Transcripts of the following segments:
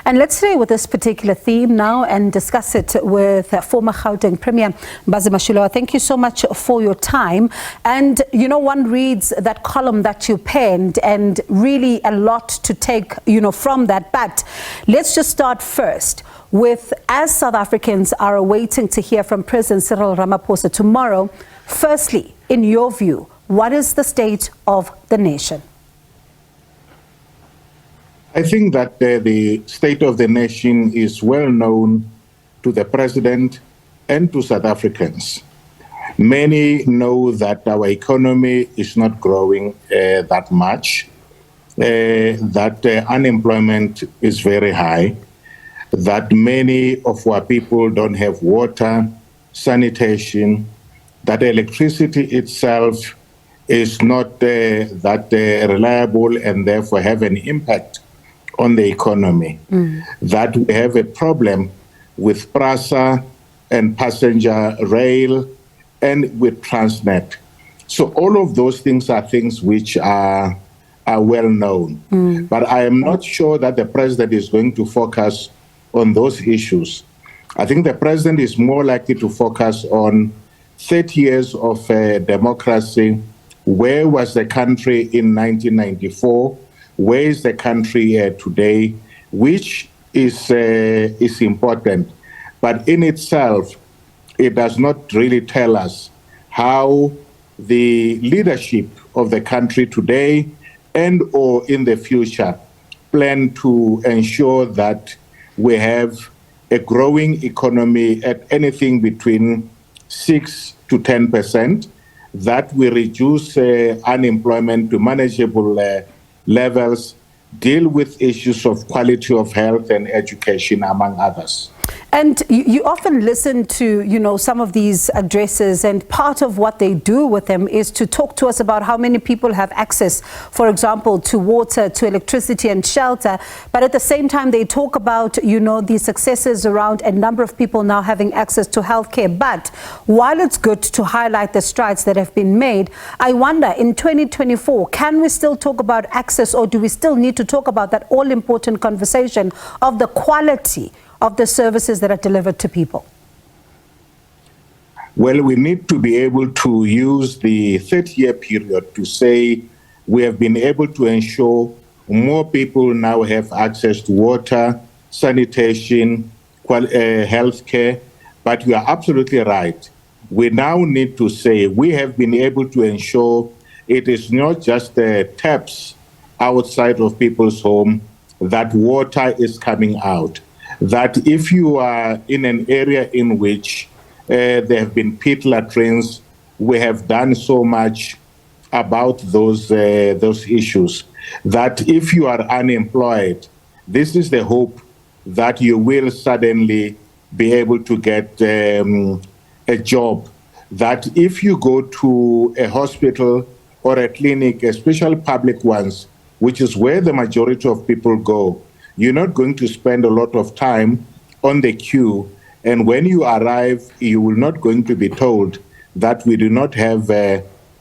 And let's stay with this particular theme now and discuss it with former Gauteng Premier Mbhazima Shilowa. Thank you so much for your time. And you know, one reads that column that you penned and really a lot to take, from that. But let's just start first with, as South Africans are awaiting to hear from President Cyril Ramaphosa tomorrow, firstly, in your view, what is the state of the nation? I think that the state of the nation is well known to the president and to South Africans. Many know that our economy is not growing that much, that unemployment is very high, that many of our people don't have water, sanitation, that electricity itself is not that reliable and therefore have an impact on the economy, that we have a problem with PRASA and passenger rail and with Transnet. So all of those things are things which are well known. But I am not sure that the president is going to focus on those issues. I think the president is more likely to focus on 30 years of democracy. Where was the country in 1994? Where is the country today? Which is important. But in itself, it does not really tell us how the leadership of the country today and or in the future plan to ensure that we have a growing economy at anything between 6 to 10%, that we reduce unemployment to manageable levels, deal with issues of quality of health and education, among others. And you often listen to, some of these addresses, and part of what they do with them is to talk to us about how many people have access, for example, to water, to electricity and shelter. But at the same time, they talk about, the successes around a number of people now having access to healthcare. But while it's good to highlight the strides that have been made, I wonder, in 2024, can we still talk about access, or do we still need to talk about that all-important conversation of the quality of the services that are delivered to people? Well, we need to be able to use the 30-year period to say we have been able to ensure more people now have access to water, sanitation, health care. But you are absolutely right. We now need to say we have been able to ensure it is not just the taps outside of people's home, that water is coming out. That if you are in an area in which there have been pit latrines, we have done so much about those issues. That if you are unemployed, this is the hope that you will suddenly be able to get a job. That if you go to a hospital or a clinic, especially public ones, which is where the majority of people go, you're not going to spend a lot of time on the queue. And when you arrive, you will not going to be told that we do not have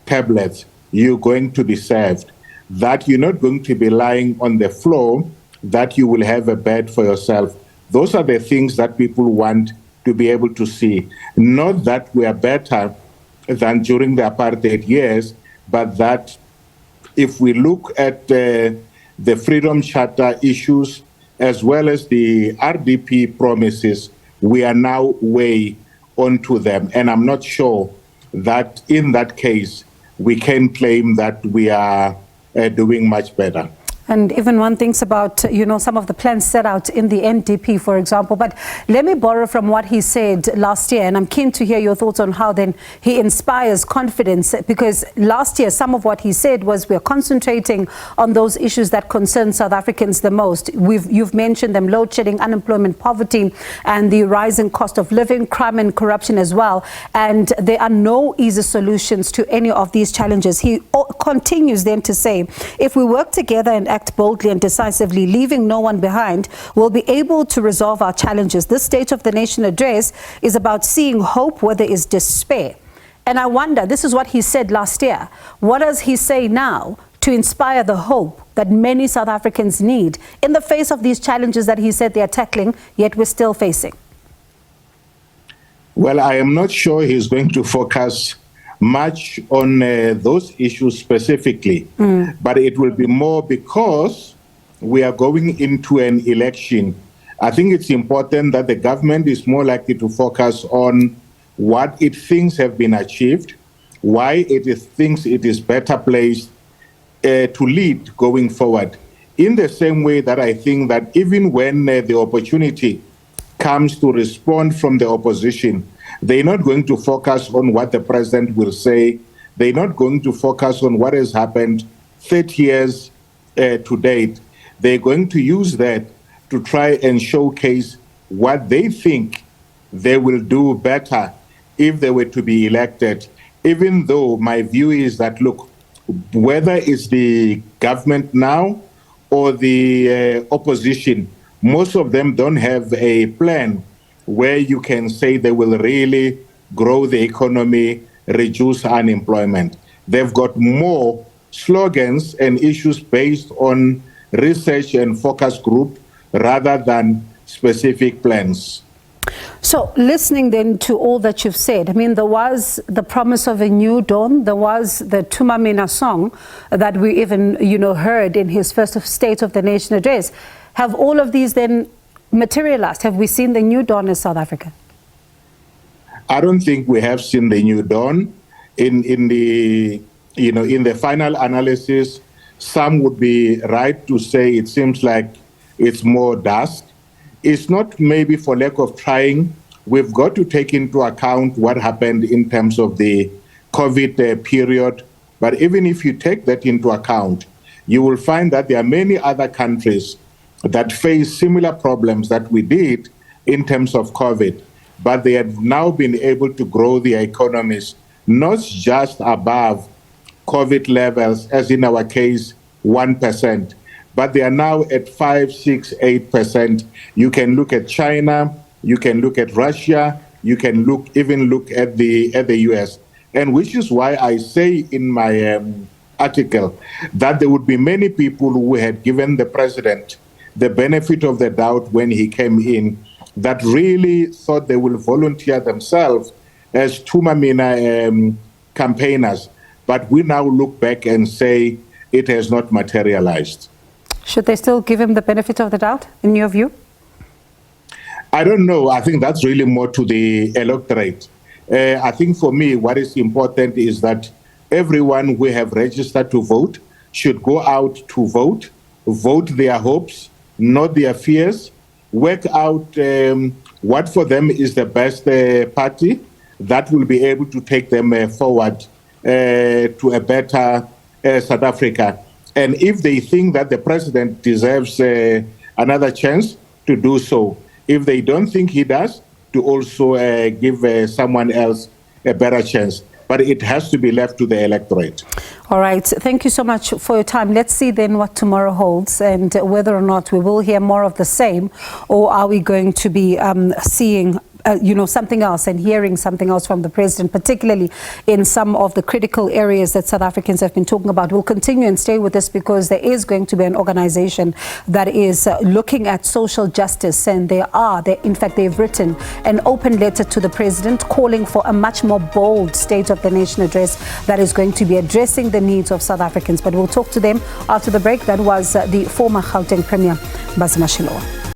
tablets. You're going to be served. That you're not going to be lying on the floor, that you will have a bed for yourself. Those are the things that people want to be able to see. Not that we are better than during the apartheid years, but that if we look at the Freedom Charter issues, as well as the RDP promises, we are now way onto them. And I'm not sure that in that case, we can claim that we are doing much better. And even one thinks about, some of the plans set out in the NDP, for example. But let me borrow from what he said last year, and I'm keen to hear your thoughts on how then he inspires confidence, because last year some of what he said was we're concentrating on those issues that concern South Africans the most. You've mentioned them: load shedding, unemployment, poverty, and the rising cost of living, crime and corruption as well. And there are no easy solutions to any of these challenges. He continues then to say, if we work together and act boldly and decisively, leaving no one behind, we'll be able to resolve our challenges. This State of the Nation address is about seeing hope where there is despair. And I wonder, this is what he said last year. What does he say now to inspire the hope that many South Africans need in the face of these challenges that he said they are tackling, yet we're still facing? Well, I am not sure he's going to focus much on those issues specifically, but it will be more because we are going into an election. I think it's important that the government is more likely to focus on what it thinks have been achieved, why thinks it is better placed to lead going forward. In the same way that I think that even when the opportunity comes to respond from the opposition, they're not going to focus on what the president will say. They're not going to focus on what has happened 30 years to date. They're going to use that to try and showcase what they think they will do better if they were to be elected. Even though my view is that, look, whether it's the government now or the opposition, most of them don't have a plan where you can say they will really grow the economy, reduce unemployment. They've got more slogans and issues based on research and focus group rather than specific plans. So listening then to all that you've said, I mean, there was the promise of a new dawn. There was the Tumamina song that we even, heard in his first State of the Nation address. Have all of these then materialized? Have we seen the new dawn in South Africa? I don't think we have seen the new dawn. In the final analysis, some would be right to say it seems like it's more dust. It's not maybe for lack of trying. We've got to take into account what happened in terms of the COVID period. But even if you take that into account, you will find that there are many other countries that face similar problems that we did in terms of COVID. But they have now been able to grow their economies, not just above COVID levels, as in our case, 1%, but they are now at 5, 6, 8%. You can look at China, you can look at Russia, you can even look at the US. And which is why I say in my article that there would be many people who had given the president the benefit of the doubt when he came in, that really thought they will volunteer themselves as Tumamina campaigners. But we now look back and say it has not materialized. Should they still give him the benefit of the doubt, in your view? I don't know. I think that's really more to the electorate. I think for me, what is important is that everyone who have registered to vote should go out to vote their hopes, not their fears, work out what for them is the best party that will be able to take them forward to a better South Africa. And if they think that the president deserves another chance, to do so. If they don't think he does, to also give someone else a better chance. But it has to be left to the electorate. All right. Thank you so much for your time. Let's see then what tomorrow holds and whether or not we will hear more of the same, or are we going to be seeing something else and hearing something else from the president, particularly in some of the critical areas that South Africans have been talking about. We'll continue and stay with this because there is going to be an organization that is looking at social justice, and in fact, they've written an open letter to the president calling for a much more bold State of the Nation address that is going to be addressing the needs of South Africans. But we'll talk to them after the break. That was the former Gauteng Premier, Mbhazima Shilowa.